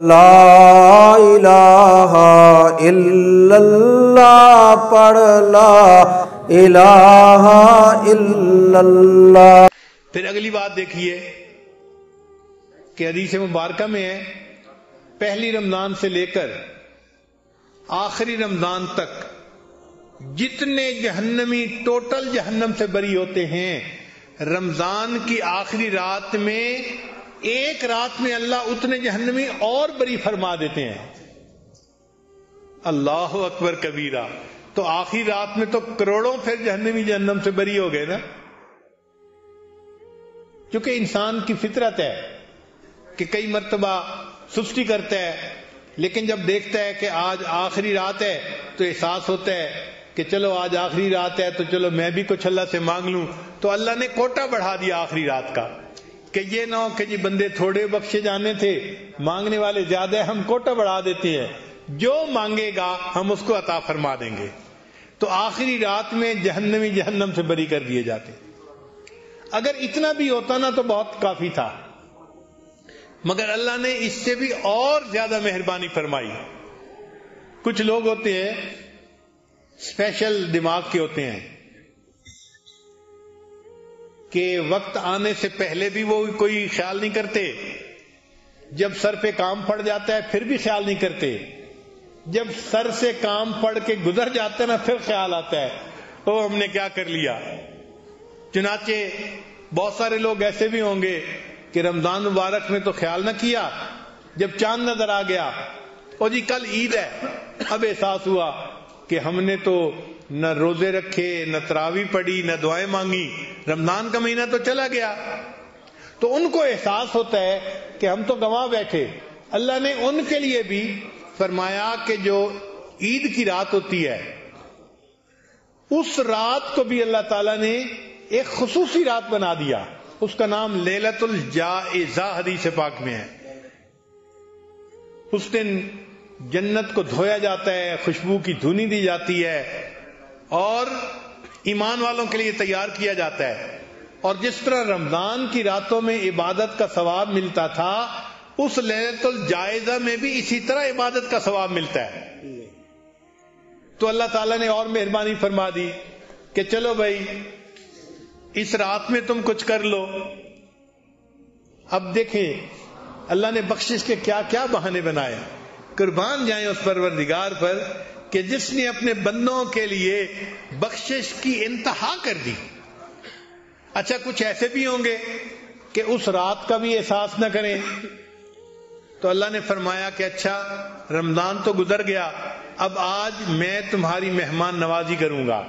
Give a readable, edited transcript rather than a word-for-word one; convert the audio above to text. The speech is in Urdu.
لا الہ الا اللہ پڑھ لا الہ الا اللہ۔ پھر اگلی بات دیکھیے کہ حدیث مبارکہ میں ہے پہلی رمضان سے لے کر آخری رمضان تک جتنے جہنمی ٹوٹل جہنم سے بری ہوتے ہیں، رمضان کی آخری رات میں ایک رات میں اللہ اتنے جہنمی اور بری فرما دیتے ہیں۔ اللہ اکبر کبیرہ۔ تو آخری رات میں تو کروڑوں پھر جہنمی جہنم سے بری ہو گئے نا، کیونکہ انسان کی فطرت ہے کہ کئی مرتبہ سستی کرتا ہے، لیکن جب دیکھتا ہے کہ آج آخری رات ہے تو احساس ہوتا ہے کہ چلو آج آخری رات ہے تو چلو میں بھی کچھ اللہ سے مانگ لوں، تو اللہ نے کوٹا بڑھا دیا آخری رات کا، کہ یہ نہ ہو کہ جی بندے تھوڑے بخشے جانے تھے، مانگنے والے زیادہ ہیں، ہم کوٹا بڑھا دیتے ہیں، جو مانگے گا ہم اس کو عطا فرما دیں گے۔ تو آخری رات میں جہنمی جہنم سے بری کر دیے جاتے۔ اگر اتنا بھی ہوتا نا تو بہت کافی تھا، مگر اللہ نے اس سے بھی اور زیادہ مہربانی فرمائی۔ کچھ لوگ ہوتے ہیں اسپیشل دماغ کے ہوتے ہیں کہ وقت آنے سے پہلے بھی وہ کوئی خیال نہیں کرتے، جب سر پہ کام پڑ جاتا ہے پھر بھی خیال نہیں کرتے، جب سر سے کام پڑ کے گزر جاتا ہے نا پھر خیال آتا ہے او ہم نے کیا کر لیا۔ چنانچہ بہت سارے لوگ ایسے بھی ہوں گے کہ رمضان مبارک میں تو خیال نہ کیا، جب چاند نظر آ گیا او جی کل عید ہے، اب احساس ہوا کہ ہم نے تو نہ روزے رکھے، نہ تراویح پڑھی، نہ دعائیں مانگی، رمضان کا مہینہ تو چلا گیا۔ تو ان کو احساس ہوتا ہے کہ ہم تو گنوا بیٹھے۔ اللہ نے ان کے لیے بھی فرمایا کہ جو عید کی رات ہوتی ہے اس رات کو بھی اللہ تعالیٰ نے ایک خصوصی رات بنا دیا، اس کا نام لیلۃ الجائزہ حدیث پاک میں ہے۔ اس دن جنت کو دھویا جاتا ہے، خوشبو کی دھونی دی جاتی ہے اور ایمان والوں کے لیے تیار کیا جاتا ہے۔ اور جس طرح رمضان کی راتوں میں عبادت کا ثواب ملتا تھا، اس لیلۃ الجائزہ میں بھی اسی طرح عبادت کا ثواب ملتا ہے۔ تو اللہ تعالیٰ نے اور مہربانی فرما دی کہ چلو بھائی اس رات میں تم کچھ کر لو۔ اب دیکھیں اللہ نے بخشش کے کیا کیا بہانے بنائے۔ قربان جائیں اس پروردگار پر کہ جس نے اپنے بندوں کے لیے بخشش کی انتہا کر دی۔ اچھا کچھ ایسے بھی ہوں گے کہ اس رات کا بھی احساس نہ کریں، تو اللہ نے فرمایا کہ اچھا رمضان تو گزر گیا، اب آج میں تمہاری مہمان نوازی کروں گا۔